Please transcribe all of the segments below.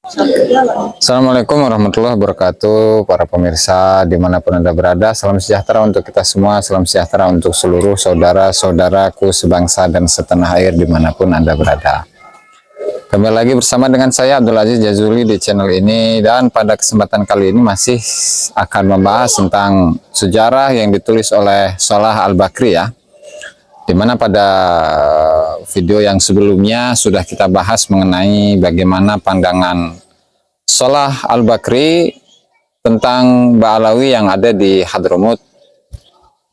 Assalamualaikum warahmatullahi wabarakatuh, para pemirsa dimanapun Anda berada. Salam sejahtera untuk kita semua, salam sejahtera untuk seluruh saudara-saudaraku sebangsa dan setanah air dimanapun Anda berada. Kembali lagi bersama dengan saya Abdul Aziz Jazuli di channel ini, dan pada kesempatan kali ini masih akan membahas tentang sejarah yang ditulis oleh Salah Al-Bakri ya. Dimana pada video yang sebelumnya sudah kita bahas mengenai bagaimana pandangan Salah Al-Bakri tentang Ba'alawi yang ada di Hadramut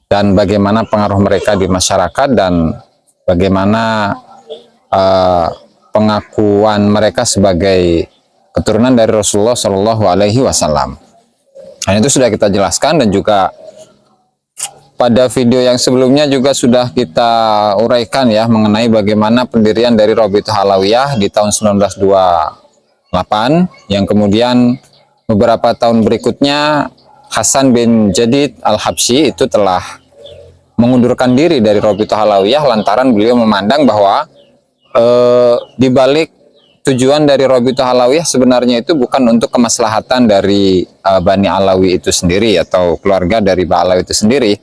dan bagaimana pengaruh mereka di masyarakat dan bagaimana pengakuan mereka sebagai keturunan dari Rasulullah Shallallahu Alaihi Wasallam. Nah, itu sudah kita jelaskan, dan juga pada video yang sebelumnya juga sudah kita uraikan ya mengenai bagaimana pendirian dari Rabithah Alawiyah di tahun 1928, yang kemudian beberapa tahun berikutnya Hasan bin Jadid Al-Habsyi itu telah mengundurkan diri dari Rabithah Alawiyah lantaran beliau memandang bahwa di balik tujuan dari Rabithah Alawiyah sebenarnya itu bukan untuk kemaslahatan dari Bani Alawi itu sendiri atau keluarga dari Ba'alawi itu sendiri,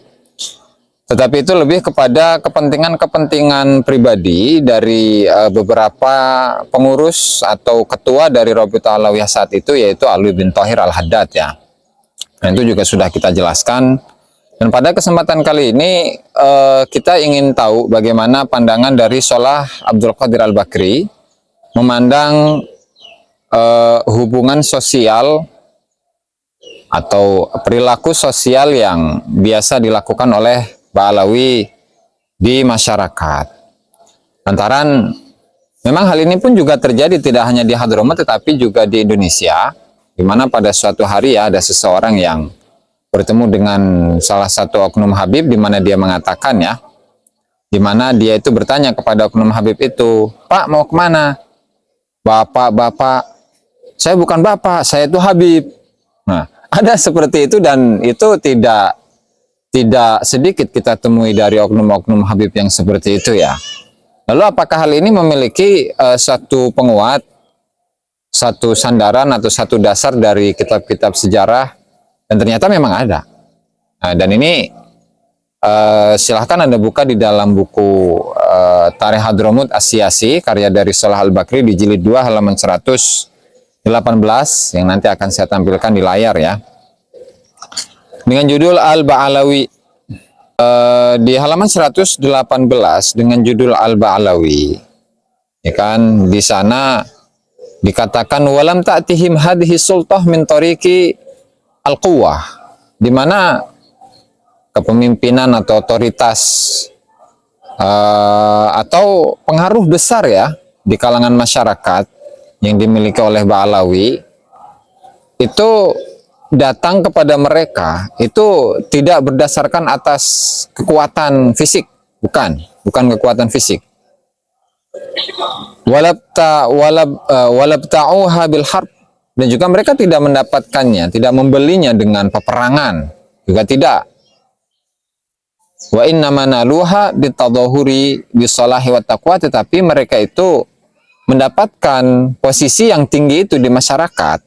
tetapi itu lebih kepada kepentingan-kepentingan pribadi dari beberapa pengurus atau ketua dari Rabithah Alawiyah saat itu, yaitu Ali bin Thahir Al-Haddad ya. Nah, itu juga sudah kita jelaskan. Dan pada kesempatan kali ini kita ingin tahu bagaimana pandangan dari Salah Abdul Qadir Al-Bakri memandang hubungan sosial atau perilaku sosial yang biasa dilakukan oleh Ba'alawi di masyarakat. Lantaran memang hal ini pun juga terjadi tidak hanya di Hadramut tetapi juga di Indonesia, di mana pada suatu hari ya ada seseorang yang bertemu dengan salah satu oknum Habib, di mana dia mengatakan ya, di mana dia itu bertanya kepada oknum Habib itu, "Pak, mau kemana?" "Bapak, saya bukan bapak, saya itu Habib." Nah, ada seperti itu, dan itu tidak sedikit kita temui dari oknum-oknum Habib yang seperti itu ya. Lalu apakah hal ini memiliki satu penguat, satu sandaran atau satu dasar dari kitab-kitab sejarah? Dan ternyata memang ada. Nah, dan ini silahkan Anda buka di dalam buku Tarikh Hadramut As-Siyasi karya dari Salah Al-Bakri di jilid 2 halaman 118 yang nanti akan saya tampilkan di layar ya, dengan judul Al-Ba'alawi. Di halaman 118 dengan judul Al-Ba'alawi ya kan, di sana dikatakan walam ta'tihim hadhihi sultah min tariqi al-quwwah, di mana kepemimpinan atau otoritas atau pengaruh besar ya di kalangan masyarakat yang dimiliki oleh Ba'alawi itu datang kepada mereka itu tidak berdasarkan atas kekuatan fisik, bukan kekuatan fisik. Walabta'uha bil harb, dan juga mereka tidak mendapatkannya, tidak membelinya dengan peperangan, juga tidak. Wa inna manaluha bitadahuri bisalahi wat taqwa, tetapi mereka itu mendapatkan posisi yang tinggi itu di masyarakat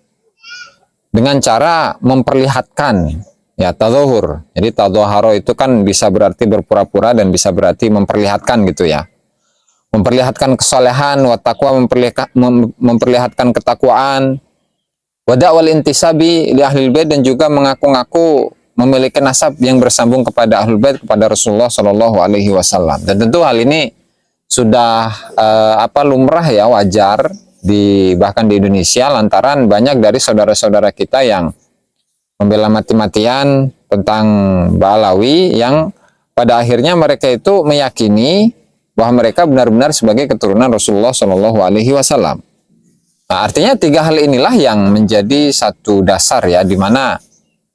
dengan cara memperlihatkan ya, tadahur. Jadi tadaharo itu kan bisa berarti berpura-pura dan bisa berarti memperlihatkan gitu ya. Memperlihatkan kesolehan, wa taqwa memperlihatkan ketakwaan, wa da'wal intisabi li ahlil bait, dan juga mengaku-ngaku memiliki nasab yang bersambung kepada ahlul bait, kepada Rasulullah Shallallahu Alaihi Wasallam. Dan tentu hal ini sudah lumrah ya, wajar bahkan di Indonesia, lantaran banyak dari saudara-saudara kita yang membela mati-matian tentang Ba'alawi, yang pada akhirnya mereka itu meyakini bahwa mereka benar-benar sebagai keturunan Rasulullah Shallallahu Alaihi Wasallam. Nah, artinya tiga hal inilah yang menjadi satu dasar ya, di mana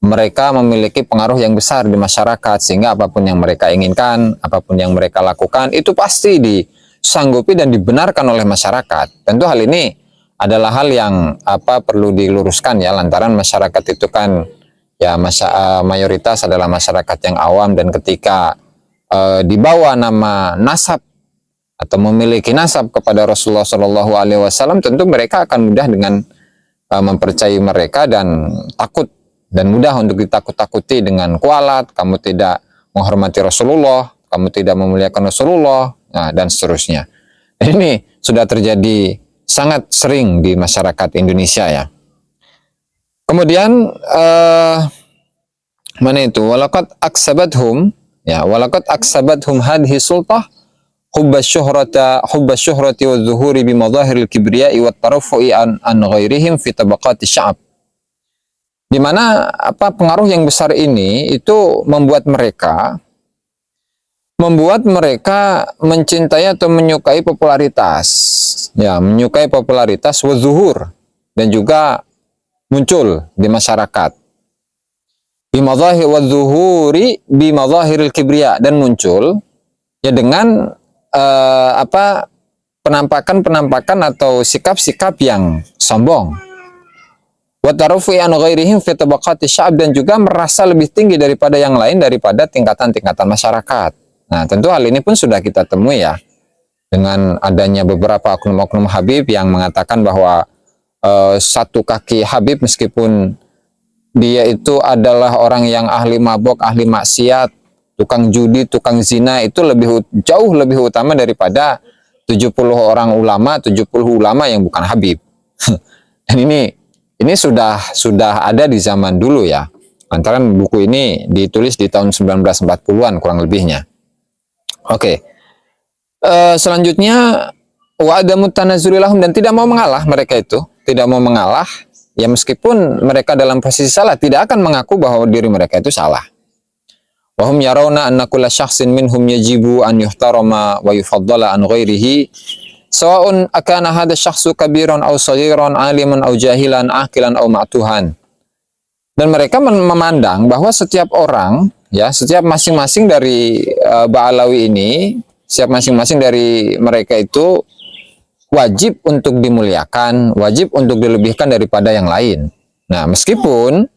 mereka memiliki pengaruh yang besar di masyarakat, sehingga apapun yang mereka inginkan, apapun yang mereka lakukan itu pasti disanggupi dan dibenarkan oleh masyarakat. Tentu hal ini adalah hal yang perlu diluruskan ya, lantaran masyarakat itu kan ya mayoritas adalah masyarakat yang awam, dan ketika dibawa nama nasab atau memiliki nasab kepada Rasulullah Shallallahu Alaihi Wasallam, tentu mereka akan mudah dengan mempercayai mereka dan takut dan mudah untuk ditakut-takuti dengan kualat, kamu tidak menghormati Rasulullah, kamu tidak memuliakan Rasulullah, nah, dan seterusnya. Dan ini sudah terjadi sangat sering di masyarakat Indonesia ya. Kemudian mana itu? Walaqad aksabathum ya, walaqad aksabathum hadhihi sultah hubba syuhrati wa zuhuri bi madahiril kibriya'i wa tarafu'i an ghairihim fi tabaqati sya'ab. Di mana pengaruh yang besar ini itu membuat mereka mencintai atau menyukai popularitas. Ya, menyukai popularitas wa zuhur dan juga muncul di masyarakat. Bi madahir wa zuhuri bi madahiril kibriya, dan muncul ya dengan penampakan atau sikap-sikap yang sombong. Wa tarufi an ghairihim fi tabaqati sya'ab, dan juga merasa lebih tinggi daripada yang lain, daripada tingkatan-tingkatan masyarakat. Nah, tentu hal ini pun sudah kita temui ya, dengan adanya beberapa oknum-oknum Habib yang mengatakan bahwa satu kaki Habib, meskipun dia itu adalah orang yang ahli mabok, ahli maksiat, tukang judi, tukang zina, itu jauh lebih utama daripada 70 orang ulama, 70 ulama yang bukan Habib. Dan ini sudah ada di zaman dulu ya. Lantaran buku ini ditulis di tahun 1940-an kurang lebihnya. Oke. Selanjutnya wa adamu tanazzuli lahum, dan tidak mau mengalah mereka itu, tidak mau mengalah ya, meskipun mereka dalam posisi salah, tidak akan mengaku bahwa diri mereka itu salah. Wa hum yarawna anna kulla syakhsin minhum yajibu an yuhtarama wa yufaddala an ghairihi sawa'un akana hadha syakhsu kabiran aw saghiran, aliman aw jahilan, aqilan aw ma'tuhan. Dan mereka memandang bahwa setiap orang ya, setiap masing-masing dari Ba'alawi ini, setiap masing-masing dari mereka itu wajib untuk dimuliakan, wajib untuk dilebihkan daripada yang lain. Nah, meskipun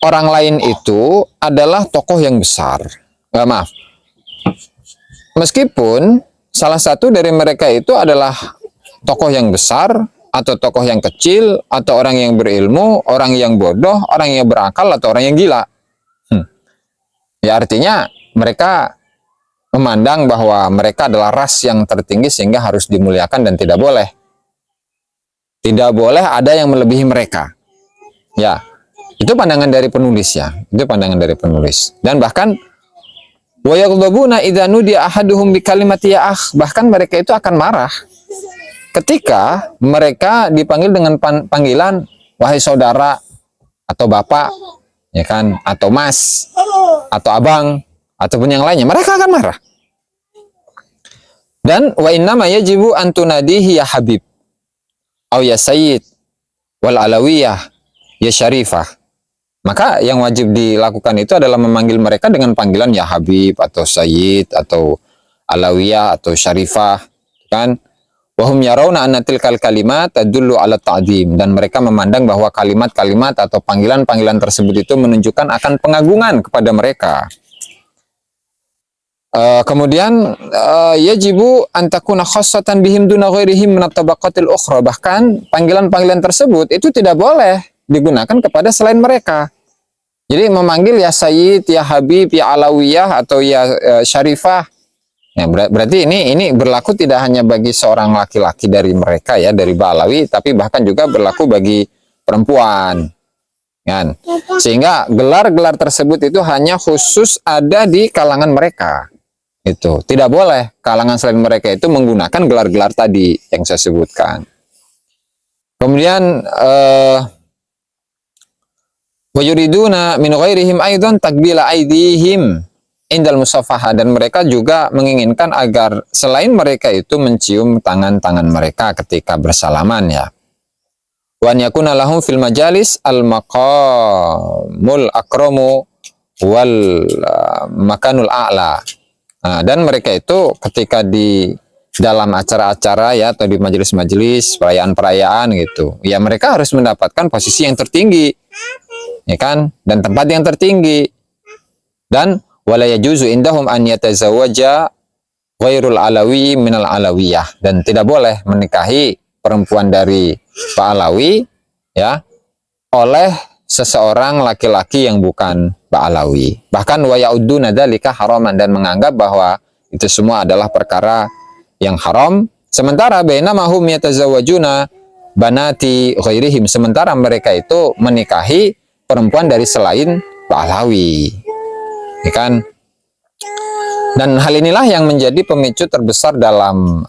orang lain itu adalah tokoh yang besar, meskipun salah satu dari mereka itu adalah tokoh yang besar, atau tokoh yang kecil, atau orang yang berilmu, orang yang bodoh, orang yang berakal, atau orang yang gila. Ya, artinya mereka memandang bahwa mereka adalah ras yang tertinggi sehingga harus dimuliakan dan tidak boleh ada yang melebihi mereka. Ya, itu pandangan dari penulis ya, itu pandangan dari penulis. Dan bahkan wa yaghdabuna idza nudiya ahaduhum bi kalimati ya akh, bahkan mereka itu akan marah ketika mereka dipanggil dengan panggilan wahai saudara, atau bapak, ya kan, atau mas, atau abang, ataupun yang lainnya, mereka akan marah. Dan wa innama yajibu an tunadihi ya habib au ya sayyid wal alawiyah ya syarifah. Maka yang wajib dilakukan itu adalah memanggil mereka dengan panggilan ya Habib, atau Sayyid, atau Alawiyah, atau Syarifah, kan? Wahum yarawna anna tilkal kalimat tadullu ala ta'zim, dan mereka memandang bahwa kalimat-kalimat atau panggilan-panggilan tersebut itu menunjukkan akan pengagungan kepada mereka. Kemudian yajibu an takuna khassatan bihim duna ghairihim min at-tabaqatil ukhra, bahkan panggilan-panggilan tersebut itu tidak boleh digunakan kepada selain mereka. Jadi memanggil ya Sayyid, ya Habib, ya Alawiyah, atau ya Syarifah. Ya, berarti ini berlaku tidak hanya bagi seorang laki-laki dari mereka ya, dari Ba'alawi, tapi bahkan juga berlaku bagi perempuan. Kan? Sehingga gelar-gelar tersebut itu hanya khusus ada di kalangan mereka. Itu tidak boleh kalangan selain mereka itu menggunakan gelar-gelar tadi yang saya sebutkan. Kemudian wa yuriduna min ghairihim aidan takbila aidihim indal musafaha, dan mereka juga menginginkan agar selain mereka itu mencium tangan-tangan mereka ketika bersalaman ya. Wa an yakuna lahum fil majalis al maqamul akramu wal makanul a'la. Nah, dan mereka itu ketika di dalam acara-acara ya, atau di majelis-majelis perayaan-perayaan gitu, ya mereka harus mendapatkan posisi yang tertinggi, ya kan, dan tempat yang tertinggi. Dan wala yajuzu indahum an yatazawwaja ghairul alawi minal alawiyah, dan tidak boleh menikahi perempuan dari Ba'alawi ya oleh seseorang laki-laki yang bukan Ba'alawi. Bahkan wa ya'udduna dzalika haraman, dan menganggap bahwa itu semua adalah perkara yang haram. Sementara bainamahum yatazawwajuna banati ghairihim, sementara mereka itu menikahi perempuan dari selain Ba'alawi. Ya kan? Dan hal inilah yang menjadi pemicu terbesar dalam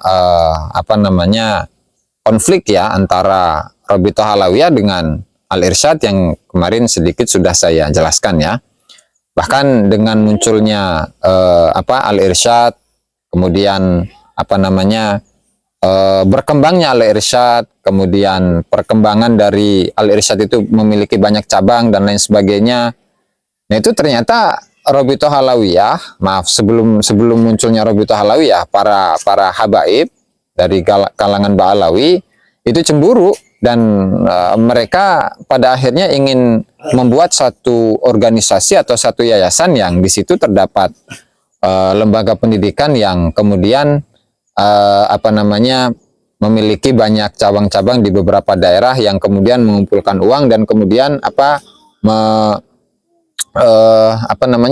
konflik ya antara Rabithah Alawiyah dengan Al-Irsyad yang kemarin sedikit sudah saya jelaskan ya. Bahkan dengan munculnya Al-Irsyad, kemudian berkembangnya Al-Irsyad, kemudian perkembangan dari Al-Irsyad itu memiliki banyak cabang dan lain sebagainya. Nah itu ternyata Rabithah Alawiyah, sebelum munculnya Rabithah Alawiyah, para habaib dari kalangan Ba'alawi itu cemburu, dan mereka pada akhirnya ingin membuat satu organisasi atau satu yayasan yang di situ terdapat lembaga pendidikan yang kemudian memiliki banyak cabang-cabang di beberapa daerah yang kemudian mengumpulkan uang dan kemudian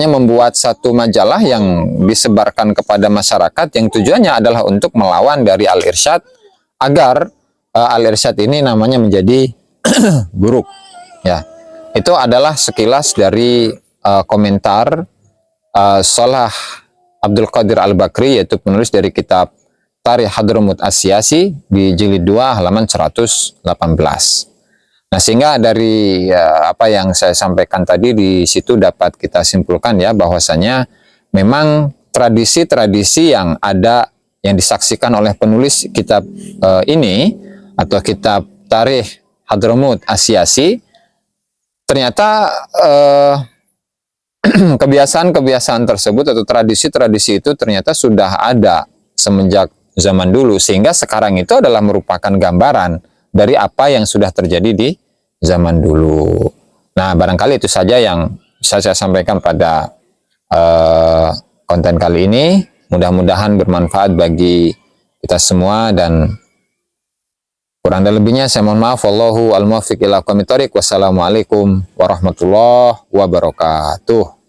membuat satu majalah yang disebarkan kepada masyarakat yang tujuannya adalah untuk melawan dari Al-Irsyad agar Al-Irsyad ini namanya menjadi buruk ya. Itu adalah sekilas dari komentar Salah Abdul Qadir Al-Bakri, yaitu penulis dari kitab Tarikh Hadramut As-Siyasi di jilid 2 halaman 118. Nah, sehingga dari apa yang saya sampaikan tadi, di situ dapat kita simpulkan ya bahwasanya memang tradisi-tradisi yang ada yang disaksikan oleh penulis kitab ini atau kitab Tarikh Hadramut As-Siyasi, ternyata kebiasaan-kebiasaan tersebut atau tradisi-tradisi itu ternyata sudah ada semenjak zaman dulu, sehingga sekarang itu adalah merupakan gambaran dari apa yang sudah terjadi di zaman dulu. Nah, barangkali itu saja yang bisa saya sampaikan pada konten kali ini. Mudah-mudahan bermanfaat bagi kita semua, dan kurang dan lebihnya saya mohon maaf. Wallahu al-muwaffiq ila aqwamit thoriq. Wassalamualaikum warahmatullahi wabarakatuh.